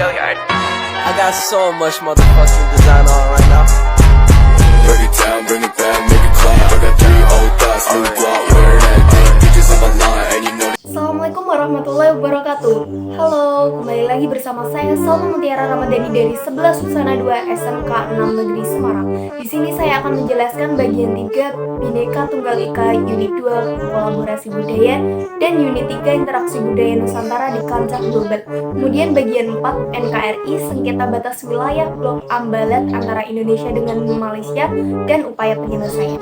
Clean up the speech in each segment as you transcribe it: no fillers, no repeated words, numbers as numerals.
I got so much motherfucking design on right now. Break it down, bring it back, make it clap. I got 3 old thoughts, new block, wear that thing. Bitches on my line, and you know. Assalamualaikum warahmatullahi wabarakatuh. Halo, kembali lagi bersama saya Salma Mutiara Ramadhani dari 11 Husana 2 SMK 6 Negeri Semarang. Di sini saya akan menjelaskan bagian 3 Bhinneka Tunggal Ika, unit 2 kolaborasi budaya, dan unit 3 interaksi budaya Nusantara di kancah global. Kemudian bagian 4 NKRI, sengketa batas wilayah Blok Ambalat antara Indonesia dengan Malaysia dan upaya penyelesaian.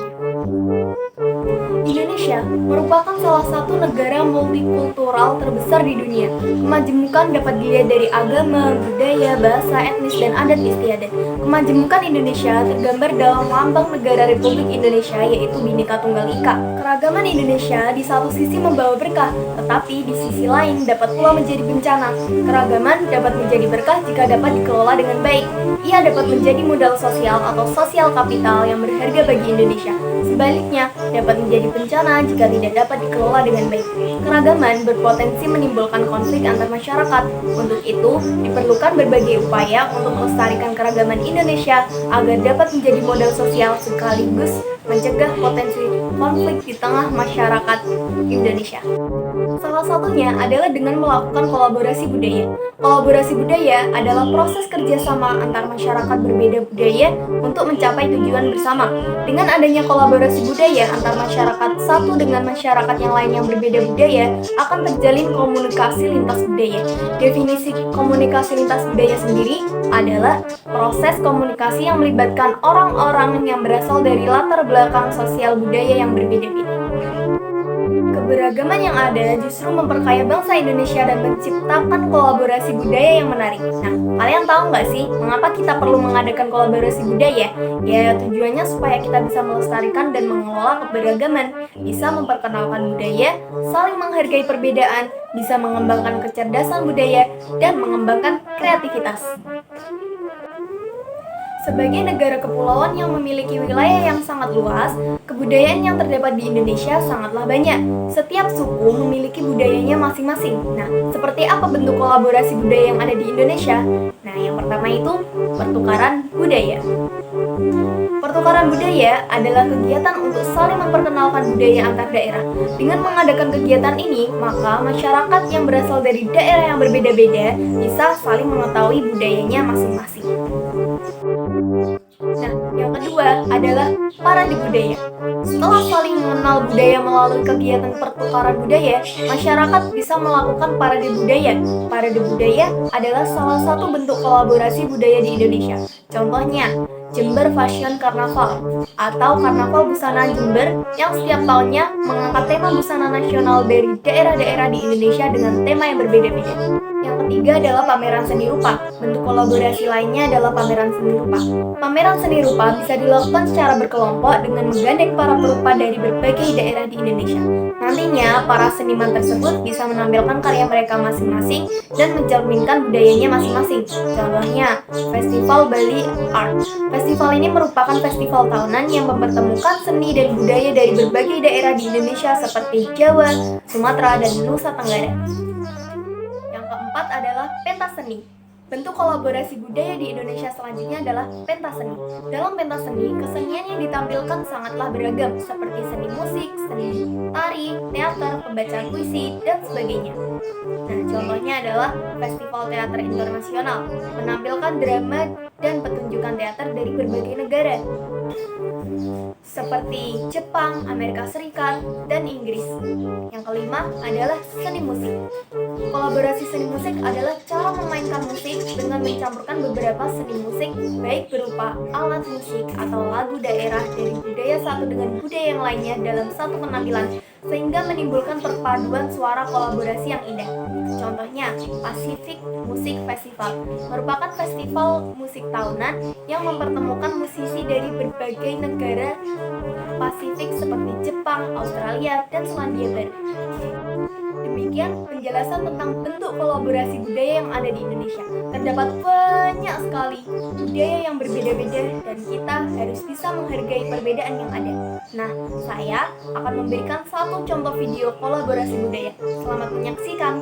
Indonesia merupakan salah satu negara multikultural terbesar di dunia. Kemajemukan dapat dilihat dari agama, budaya, bahasa, etnis, dan adat istiadat. Kemajemukan Indonesia tergambar dalam lambang negara Republik Indonesia, yaitu Bhinneka Tunggal Ika. Keragaman Indonesia di satu sisi membawa berkah, tetapi di sisi lain dapat pula menjadi bencana. Keragaman dapat menjadi berkah jika dapat dikelola dengan baik. Ia dapat menjadi modal sosial atau sosial kapital yang berharga bagi Indonesia. Sebaliknya, dapat menjadi bencana jika tidak dapat dikelola dengan baik. Keragaman berpotensi menimbulkan konflik antar masyarakat. Untuk itu, diperlukan berbagai upaya untuk melestarikan keragaman Indonesia agar dapat menjadi modal sosial sekaligus mencegah potensi konflik di tengah masyarakat Indonesia. Salah satunya adalah dengan melakukan kolaborasi budaya. Kolaborasi budaya adalah proses kerjasama antar masyarakat berbeda budaya untuk mencapai tujuan bersama. Dengan adanya kolaborasi budaya antar masyarakat satu dengan masyarakat yang lain yang berbeda budaya, akan terjalin komunikasi lintas budaya. Definisi komunikasi lintas budaya sendiri adalah proses komunikasi yang melibatkan orang-orang yang berasal dari latar belakang sosial budaya yang berbeda-beda. Keberagaman yang ada justru memperkaya bangsa Indonesia dan menciptakan kolaborasi budaya yang menarik. Nah, kalian tahu nggak sih mengapa kita perlu mengadakan kolaborasi budaya? Ya, tujuannya supaya kita bisa melestarikan dan mengelola keberagaman, bisa memperkenalkan budaya, saling menghargai perbedaan, bisa mengembangkan kecerdasan budaya, dan mengembangkan kreativitas. Sebagai negara kepulauan yang memiliki wilayah yang sangat luas, kebudayaan yang terdapat di Indonesia sangatlah banyak. Setiap suku memiliki budayanya masing-masing. Nah, seperti apa bentuk kolaborasi budaya yang ada di Indonesia? Nah, yang pertama itu pertukaran budaya. Pertukaran budaya adalah kegiatan untuk saling memperkenalkan budaya antar daerah. Dengan mengadakan kegiatan ini, maka masyarakat yang berasal dari daerah yang berbeda-beda bisa saling mengetahui budayanya masing-masing. Nah, yang kedua adalah parade budaya. Setelah saling mengenal budaya melalui kegiatan pertukaran budaya, masyarakat bisa melakukan parade budaya. Parade budaya adalah salah satu bentuk kolaborasi budaya di Indonesia. Contohnya, Jember Fashion Carnaval atau Karnaval Busana Jember yang setiap tahunnya mengangkat tema busana nasional dari daerah-daerah di Indonesia dengan tema yang berbeda-beda. Yang ketiga adalah pameran seni rupa. Bentuk kolaborasi lainnya adalah pameran seni rupa. Pameran seni rupa bisa dilakukan secara berkelompok dengan menggandeng para perupa dari berbagai daerah di Indonesia. Nantinya, para seniman tersebut bisa menampilkan karya mereka masing-masing dan mencerminkan budayanya masing-masing. Contohnya, Festival Bali Art. Festival ini merupakan festival tahunan yang mempertemukan seni dan budaya dari berbagai daerah di Indonesia seperti Jawa, Sumatera, dan Nusa Tenggara. Yang keempat adalah pentas seni. Bentuk kolaborasi budaya di Indonesia selanjutnya adalah pentas seni. Dalam pentas seni, kesenian yang ditampilkan sangatlah beragam, seperti seni musik, seni tari, teater, pembacaan puisi, dan sebagainya. Nah, contohnya adalah Festival Teater Internasional, menampilkan drama dan pertunjukan teater dari berbagai negara, seperti Jepang, Amerika Serikat, dan Inggris. Yang kelima adalah seni musik. Kolaborasi seni musik adalah cara memainkan musik dengan mencampurkan beberapa seni musik, baik berupa alat musik atau lagu daerah dari budaya satu dengan budaya yang lainnya dalam satu penampilan, sehingga menimbulkan perpaduan suara kolaborasi yang indah. Contohnya, Pacific Music Festival merupakan festival musik tahunan yang mempertemukan musisi dari berbagai negara Pasifik seperti Jepang, Australia, dan Selandia Baru. Demikian penjelasan tentang bentuk kolaborasi budaya yang ada di Indonesia. Terdapat banyak sekali budaya yang berbeda-beda dan kita harus bisa menghargai perbedaan yang ada. Nah, saya akan memberikan satu contoh video kolaborasi budaya. Selamat menyaksikan.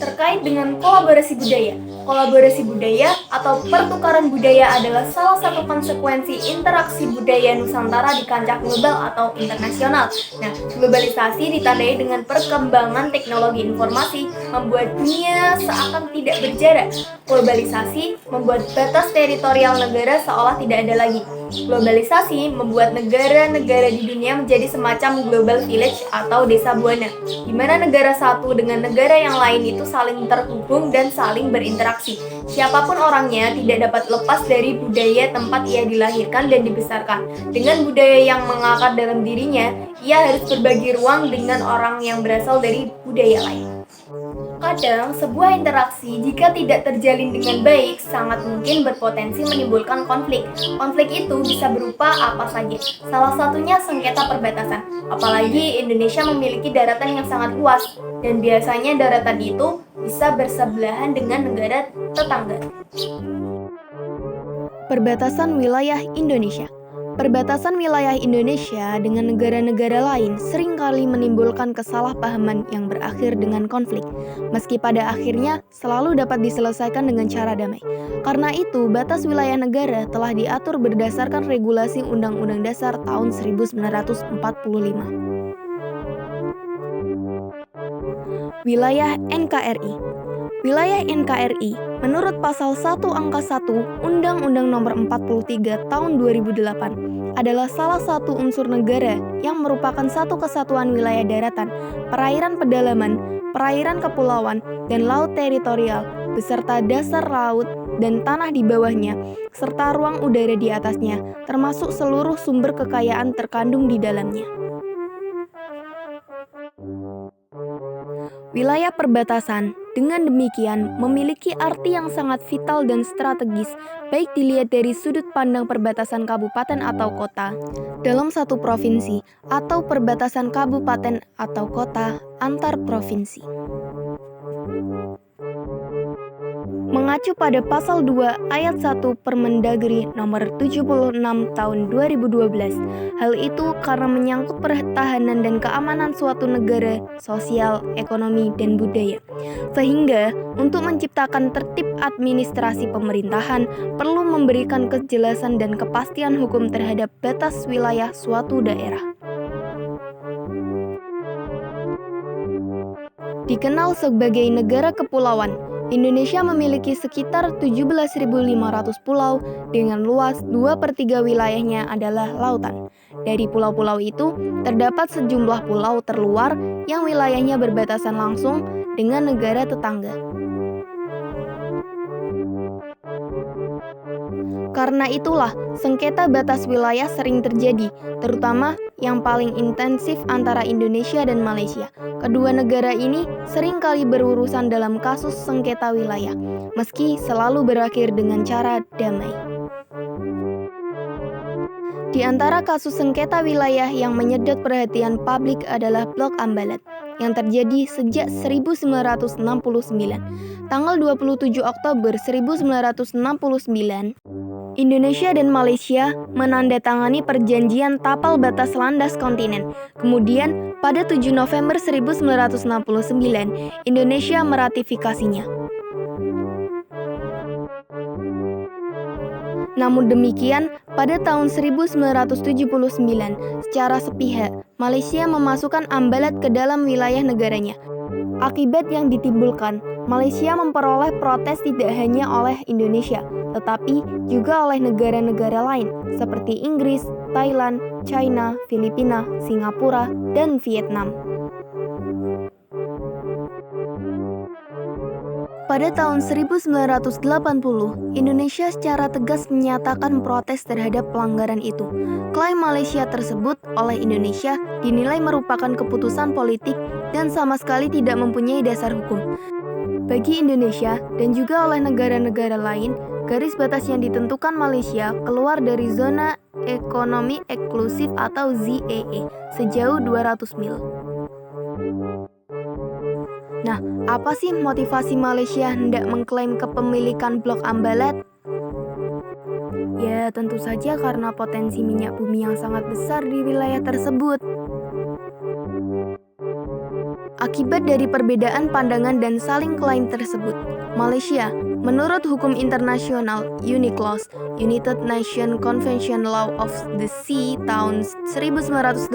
Terkait dengan kolaborasi budaya. Kolaborasi budaya atau pertukaran budaya adalah salah satu konsekuensi interaksi budaya Nusantara di kancah global atau internasional. Nah, globalisasi ditandai dengan perkembangan teknologi informasi, membuat dunia seakan tidak berjarak. Globalisasi membuat batas teritorial negara seolah tidak ada lagi. Globalisasi membuat negara-negara di dunia menjadi semacam global village atau desa buana, di mana negara satu dengan negara yang lain itu saling terhubung dan saling berinteraksi. Siapapun orangnya tidak dapat lepas dari budaya tempat ia dilahirkan dan dibesarkan. Dengan budaya yang mengakar dalam dirinya, ia harus berbagi ruang dengan orang yang berasal dari budaya lain. Kadang, sebuah interaksi jika tidak terjalin dengan baik, sangat mungkin berpotensi menimbulkan konflik. Konflik itu bisa berupa apa saja, salah satunya sengketa perbatasan. Apalagi Indonesia memiliki daratan yang sangat luas, dan biasanya daratan itu bisa bersebelahan dengan negara tetangga. Perbatasan wilayah Indonesia. Perbatasan wilayah Indonesia dengan negara-negara lain seringkali menimbulkan kesalahpahaman yang berakhir dengan konflik, meski pada akhirnya selalu dapat diselesaikan dengan cara damai. Karena itu, batas wilayah negara telah diatur berdasarkan regulasi Undang-Undang Dasar tahun 1945. Wilayah NKRI. Wilayah NKRI menurut pasal 1 angka 1 Undang-Undang Nomor 43 Tahun 2008 adalah salah satu unsur negara yang merupakan satu kesatuan wilayah daratan, perairan pedalaman, perairan kepulauan, dan laut teritorial beserta dasar laut dan tanah di bawahnya serta ruang udara di atasnya, termasuk seluruh sumber kekayaan terkandung di dalamnya. Wilayah perbatasan dengan demikian memiliki arti yang sangat vital dan strategis, baik dilihat dari sudut pandang perbatasan kabupaten atau kota dalam satu provinsi atau perbatasan kabupaten atau kota antar provinsi. Mengacu pada pasal 2 ayat 1 Permendagri nomor 76 tahun 2012, hal itu karena menyangkut pertahanan dan keamanan suatu negara, sosial, ekonomi, dan budaya. Sehingga, untuk menciptakan tertib administrasi pemerintahan, perlu memberikan kejelasan dan kepastian hukum terhadap batas wilayah suatu daerah. Dikenal sebagai negara kepulauan, Indonesia memiliki sekitar 17.500 pulau dengan luas 2/3 wilayahnya adalah lautan. Dari pulau-pulau itu, terdapat sejumlah pulau terluar yang wilayahnya berbatasan langsung dengan negara tetangga. Karena itulah, sengketa batas wilayah sering terjadi, terutama yang paling intensif antara Indonesia dan Malaysia. Kedua negara ini seringkali berurusan dalam kasus sengketa wilayah, meski selalu berakhir dengan cara damai. Di antara kasus sengketa wilayah yang menyedot perhatian publik adalah Blok Ambalat, yang terjadi sejak 1969. Tanggal 27 Oktober 1969, Indonesia dan Malaysia menandatangani perjanjian tapal batas landas kontinen. Kemudian, pada 7 November 1969, Indonesia meratifikasinya. Namun demikian, pada tahun 1979, secara sepihak, Malaysia memasukkan Ambalat ke dalam wilayah negaranya. Akibat yang ditimbulkan, Malaysia memperoleh protes tidak hanya oleh Indonesia, tetapi juga oleh negara-negara lain seperti Inggris, Thailand, China, Filipina, Singapura, dan Vietnam. Pada tahun 1980, Indonesia secara tegas menyatakan protes terhadap pelanggaran itu. Klaim Malaysia tersebut oleh Indonesia dinilai merupakan keputusan politik dan sama sekali tidak mempunyai dasar hukum. Bagi Indonesia dan juga oleh negara-negara lain, garis batas yang ditentukan Malaysia keluar dari zona ekonomi eksklusif atau ZEE sejauh 200 mil. Nah, apa sih motivasi Malaysia hendak mengklaim kepemilikan Blok Ambalat? Ya, tentu saja karena potensi minyak bumi yang sangat besar di wilayah tersebut. Akibat dari perbedaan pandangan dan saling klaim tersebut, Malaysia, menurut hukum internasional UNICLOS, United Nations Convention Law of the Sea tahun 1982,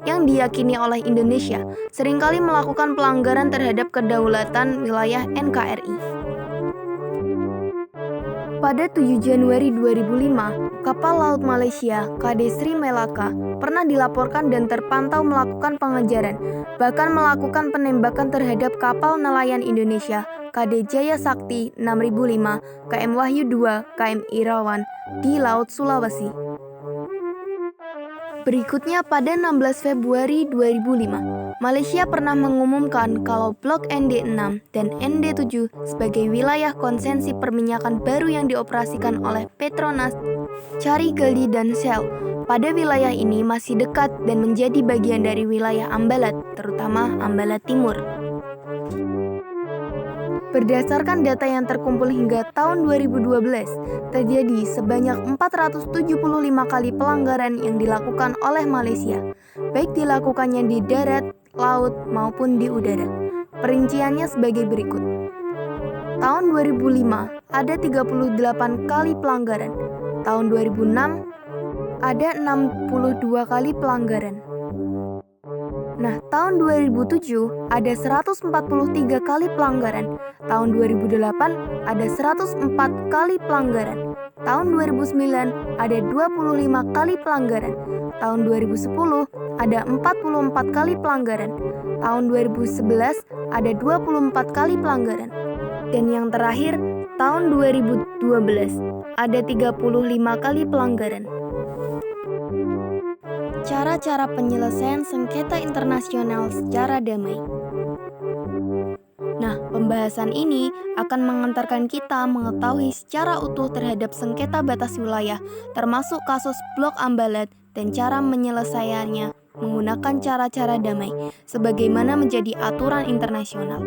yang diyakini oleh Indonesia, seringkali melakukan pelanggaran terhadap kedaulatan wilayah NKRI. Pada 7 Januari 2005, kapal laut Malaysia KD Sri Melaka pernah dilaporkan dan terpantau melakukan pengejaran, bahkan melakukan penembakan terhadap kapal nelayan Indonesia KD Jaya Sakti 6005 KM Wahyu 2 KM Irawan di Laut Sulawesi. Berikutnya pada 16 Februari 2005, Malaysia pernah mengumumkan kalau Blok ND6 dan ND7 sebagai wilayah konsesi perminyakan baru yang dioperasikan oleh Petronas, Carigali dan Shell. Pada wilayah ini masih dekat dan menjadi bagian dari wilayah Ambalat, terutama Ambalat Timur. Berdasarkan data yang terkumpul hingga tahun 2012, terjadi sebanyak 475 kali pelanggaran yang dilakukan oleh Malaysia, baik dilakukannya di darat, laut, maupun di udara. Perinciannya sebagai berikut. Tahun 2005 ada 38 kali pelanggaran. Tahun 2006 ada 62 kali pelanggaran. Nah, tahun 2007 ada 143 kali pelanggaran. Tahun 2008 ada 104 kali pelanggaran. Tahun 2009 ada 25 kali pelanggaran. Tahun 2010 ada 44 kali pelanggaran. Tahun 2011 ada 24 kali pelanggaran. Dan yang terakhir, tahun 2012 ada 35 kali pelanggaran. Cara-cara penyelesaian sengketa internasional secara damai. Nah, pembahasan ini akan mengantarkan kita mengetahui secara utuh terhadap sengketa batas wilayah, termasuk kasus Blok Ambalat dan cara menyelesaikannya menggunakan cara-cara damai, sebagaimana menjadi aturan internasional.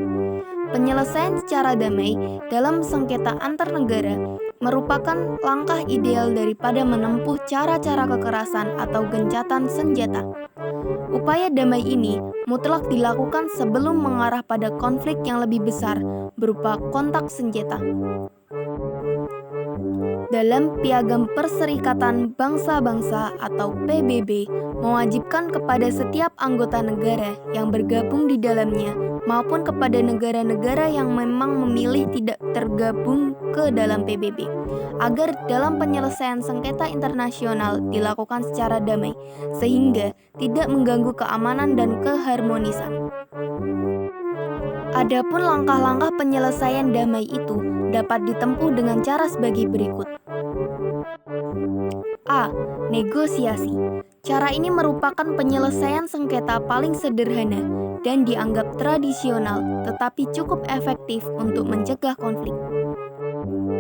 Penyelesaian secara damai dalam sengketa antar negara merupakan langkah ideal daripada menempuh cara-cara kekerasan atau gencatan senjata. Upaya damai ini mutlak dilakukan sebelum mengarah pada konflik yang lebih besar berupa kontak senjata. Dalam Piagam Perserikatan Bangsa-Bangsa atau PBB mewajibkan kepada setiap anggota negara yang bergabung di dalamnya maupun kepada negara-negara yang memang memilih tidak tergabung ke dalam PBB agar dalam penyelesaian sengketa internasional dilakukan secara damai sehingga tidak mengganggu keamanan dan keharmonisan. Adapun langkah-langkah penyelesaian damai itu dapat ditempuh dengan cara sebagai berikut. A. Negosiasi. Cara ini merupakan penyelesaian sengketa paling sederhana dan dianggap tradisional tetapi cukup efektif untuk mencegah konflik.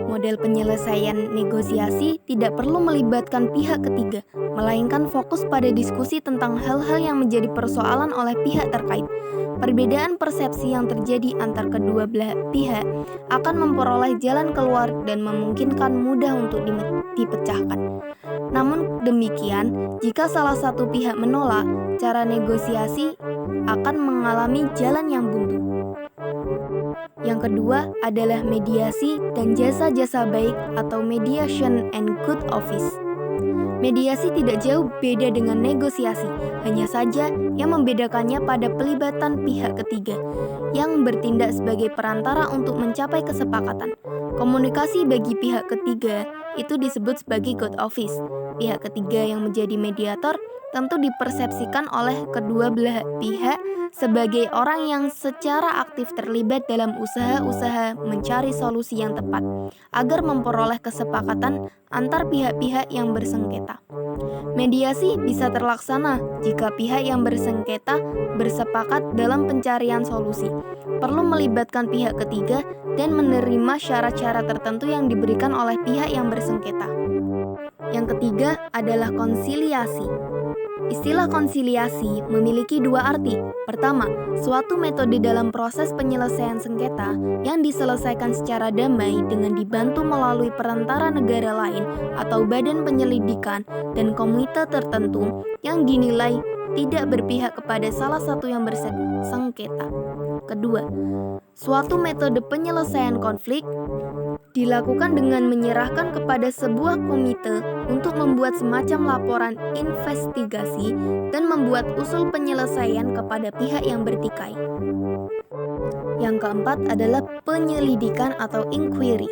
Model penyelesaian negosiasi tidak perlu melibatkan pihak ketiga, melainkan fokus pada diskusi tentang hal-hal yang menjadi persoalan oleh pihak terkait. Perbedaan persepsi yang terjadi antar kedua belah pihak akan memperoleh jalan keluar dan memungkinkan mudah untuk dipecahkan. Namun demikian, jika salah satu pihak menolak, cara negosiasi akan mengalami jalan yang buntu. Yang kedua adalah mediasi dan jasa-jasa baik atau mediation and good office. Mediasi tidak jauh beda dengan negosiasi, hanya saja yang membedakannya pada pelibatan pihak ketiga yang bertindak sebagai perantara untuk mencapai kesepakatan. Komunikasi bagi pihak ketiga itu disebut sebagai good office. Pihak ketiga yang menjadi mediator tentu dipersepsikan oleh kedua belah pihak sebagai orang yang secara aktif terlibat dalam usaha-usaha mencari solusi yang tepat agar memperoleh kesepakatan antar pihak-pihak yang bersengketa. Mediasi bisa terlaksana jika pihak yang bersengketa bersepakat dalam pencarian solusi, perlu melibatkan pihak ketiga dan menerima syarat-syarat tertentu yang diberikan oleh pihak yang bersengketa. Yang ketiga adalah konsiliasi. Istilah konsiliasi memiliki dua arti. Pertama, suatu metode dalam proses penyelesaian sengketa yang diselesaikan secara damai dengan dibantu melalui perantara negara lain atau badan penyelidikan dan komite tertentu yang dinilai tidak berpihak kepada salah satu yang bersengketa. Kedua, suatu metode penyelesaian konflik dilakukan dengan menyerahkan kepada sebuah komite untuk membuat semacam laporan investigasi dan membuat usul penyelesaian kepada pihak yang bertikai. Yang keempat adalah penyelidikan atau inquiry.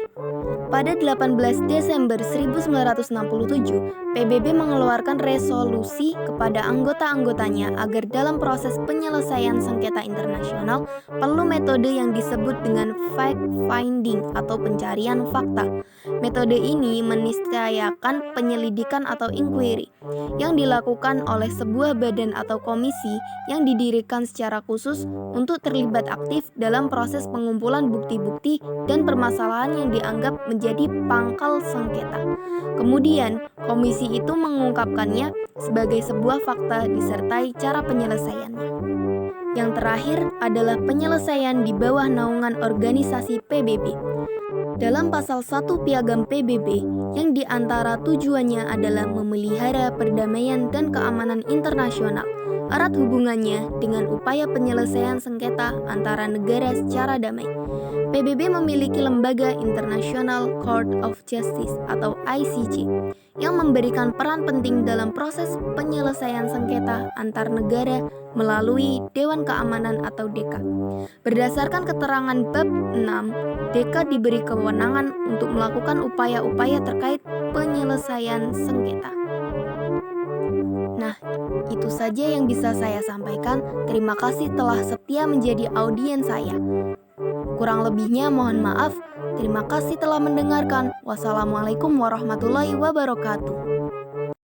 Pada 18 Desember 1967, PBB mengeluarkan resolusi kepada anggota-anggotanya agar dalam proses penyelesaian sengketa internasional perlu metode yang disebut dengan fact-finding atau pencarian fakta. Metode ini meniscayakan penyelidikan atau inquiry yang dilakukan oleh sebuah badan atau komisi yang didirikan secara khusus untuk terlibat aktif dalam proses pengumpulan bukti-bukti dan permasalahan yang dianggap menjadi pangkal sengketa. Kemudian, komisi itu mengungkapkannya sebagai sebuah fakta disertai cara penyelesaiannya. Yang terakhir adalah penyelesaian di bawah naungan organisasi PBB. Dalam pasal 1 Piagam PBB, yang diantara tujuannya adalah memelihara perdamaian dan keamanan internasional, erat hubungannya dengan upaya penyelesaian sengketa antara negara secara damai. PBB memiliki lembaga International Court of Justice atau ICJ yang memberikan peran penting dalam proses penyelesaian sengketa antar negara melalui Dewan Keamanan atau DK. Berdasarkan keterangan bab 6, DK diberi kewenangan untuk melakukan upaya-upaya terkait penyelesaian sengketa. Nah, itu saja yang bisa saya sampaikan. Terima kasih telah setia menjadi audiens saya. Kurang lebihnya mohon maaf. Terima kasih telah mendengarkan. Wassalamualaikum warahmatullahi wabarakatuh.